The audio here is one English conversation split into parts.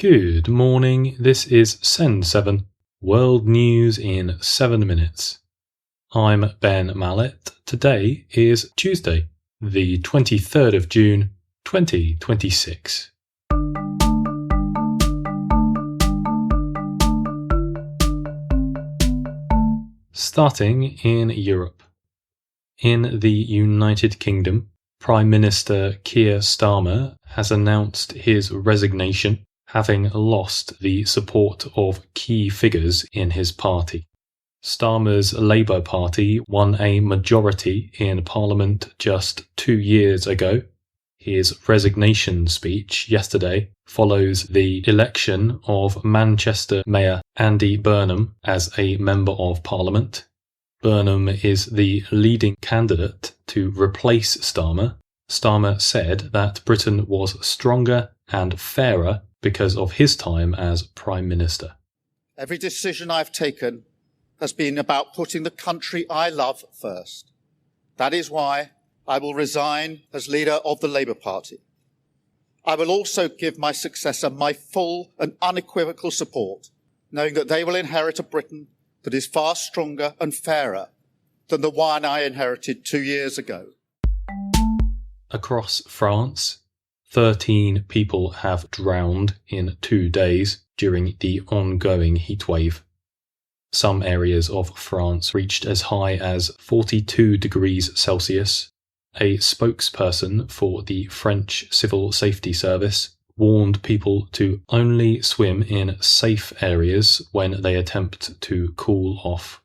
Good morning, this is Send 7, World News in 7 minutes. I'm Ben Mallett. Today is Tuesday, the 23rd of June, 2026. Starting in Europe. In the United Kingdom, Prime Minister Keir Starmer has announced his resignation, having lost the support of key figures in his party. Starmer's Labour Party won a majority in Parliament just 2 years ago. His resignation speech yesterday follows the election of Manchester Mayor Andy Burnham as a Member of Parliament. Burnham is the leading candidate to replace Starmer. Starmer said that Britain was stronger and fairer because of his time as Prime Minister. Every decision I've taken has been about putting the country I love first. That is why I will resign as leader of the Labour Party. I will also give my successor my full and unequivocal support, knowing that they will inherit a Britain that is far stronger and fairer than the one I inherited 2 years ago. Across France, 13 people have drowned in 2 days during the ongoing heatwave. Some areas of France reached as high as 42 degrees Celsius. A spokesperson for the French Civil Safety Service warned people to only swim in safe areas when they attempt to cool off.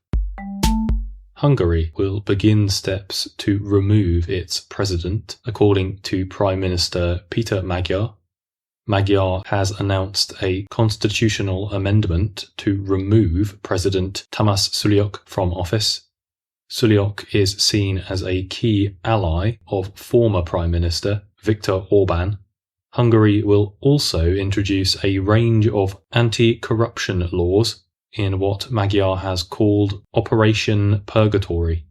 Hungary will begin steps to remove its president, according to Prime Minister Péter Magyar. Magyar has announced a constitutional amendment to remove President Tamás Suliok from office. Suliok is seen as a key ally of former Prime Minister Viktor Orbán. Hungary will also introduce a range of anti-corruption laws in what Magyar has called Operation Purgatory.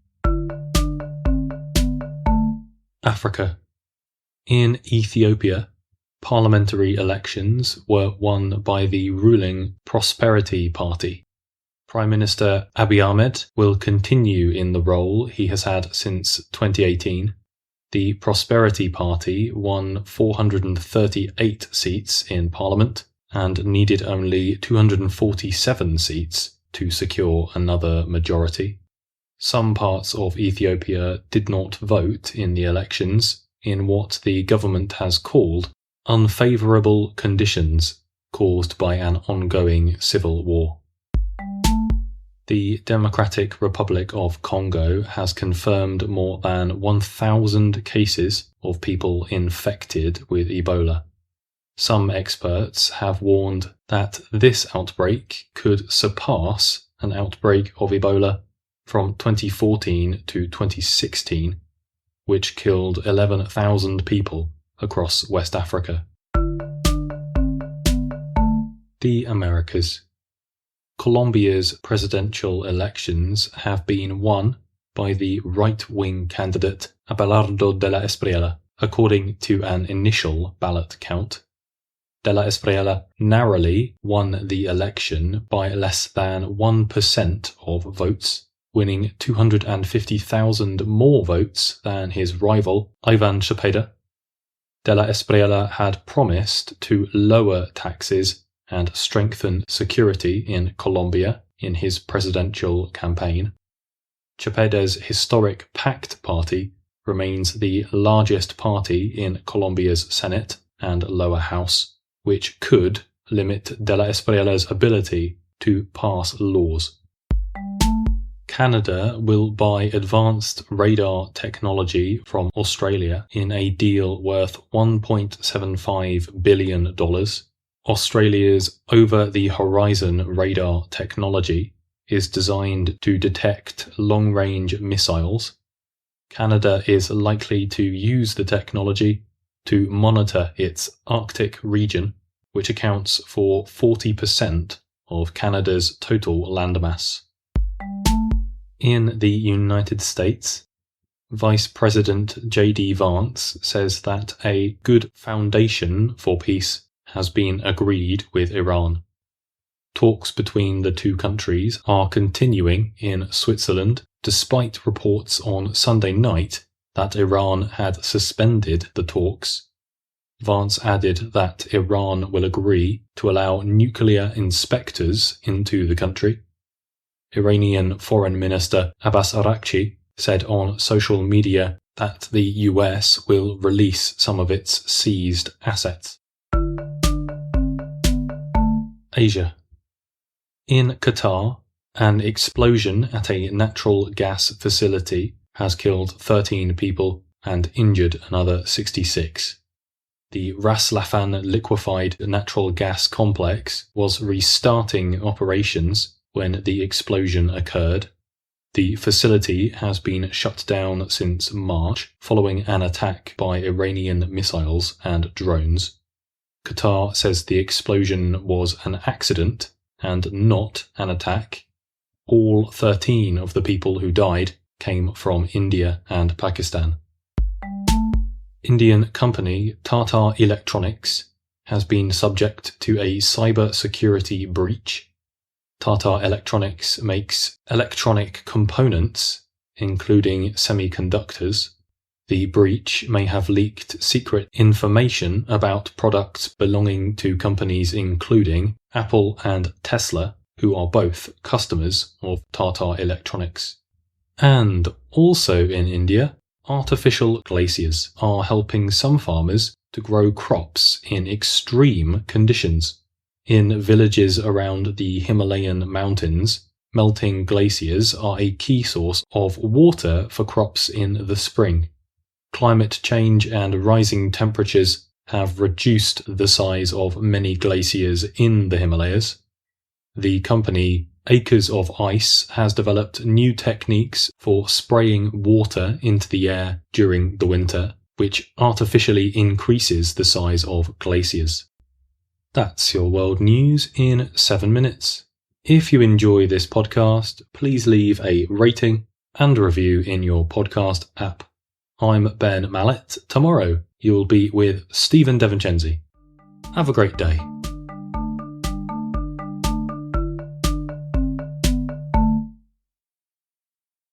Africa. In Ethiopia, parliamentary elections were won by the ruling Prosperity Party. Prime Minister Abiy Ahmed will continue in the role he has had since 2018. The Prosperity Party won 438 seats in Parliament and needed only 247 seats to secure another majority. Some parts of Ethiopia did not vote in the elections in what the government has called unfavourable conditions caused by an ongoing civil war. The Democratic Republic of Congo has confirmed more than 1,000 cases of people infected with Ebola. Some experts have warned that this outbreak could surpass an outbreak of Ebola from 2014 to 2016, which killed 11,000 people across West Africa. The Americas. Colombia's presidential elections have been won by the right-wing candidate Abelardo de la Espriella, according to an initial ballot count. De la Espriella narrowly won the election by less than 1% of votes, winning 250,000 more votes than his rival Ivan Cepeda. De la Espriella had promised to lower taxes and strengthen security in Colombia in his presidential campaign. Cepeda's historic PACT party remains the largest party in Colombia's Senate and lower house, which could limit De la Espriella's ability to pass laws. Canada will buy advanced radar technology from Australia in a deal worth $1.75 billion. Australia's over-the-horizon radar technology is designed to detect long-range missiles. Canada is likely to use the technology to monitor its Arctic region, which accounts for 40% of Canada's total landmass. In the United States, Vice President J.D. Vance says that a good foundation for peace has been agreed with Iran. Talks between the two countries are continuing in Switzerland, despite reports on Sunday night that Iran had suspended the talks. Vance added that Iran will agree to allow nuclear inspectors into the country. Iranian Foreign Minister Abbas Araghchi said on social media that the US will release some of its seized assets. Asia. In Qatar, an explosion at a natural gas facility has killed 13 people and injured another 66. The Ras Laffan liquefied natural gas complex was restarting operations when the explosion occurred. The facility has been shut down since March following an attack by Iranian missiles and drones. Qatar says the explosion was an accident and not an attack. All 13 of the people who died came from India and Pakistan. Indian company Tata Electronics has been subject to a cybersecurity breach. Tata Electronics makes electronic components, including semiconductors. The breach may have leaked secret information about products belonging to companies including Apple and Tesla, who are both customers of Tata Electronics. And also in India, artificial glaciers are helping some farmers to grow crops in extreme conditions. In villages around the Himalayan mountains, melting glaciers are a key source of water for crops in the spring. Climate change and rising temperatures have reduced the size of many glaciers in the Himalayas. The company Acres of Ice has developed new techniques for spraying water into the air during the winter, which artificially increases the size of glaciers. That's your world news in 7 minutes. If you enjoy this podcast, please leave a rating and review in your podcast app. I'm Ben Mallett. Tomorrow you'll be with Stephen DeVincenzi. Have a great day.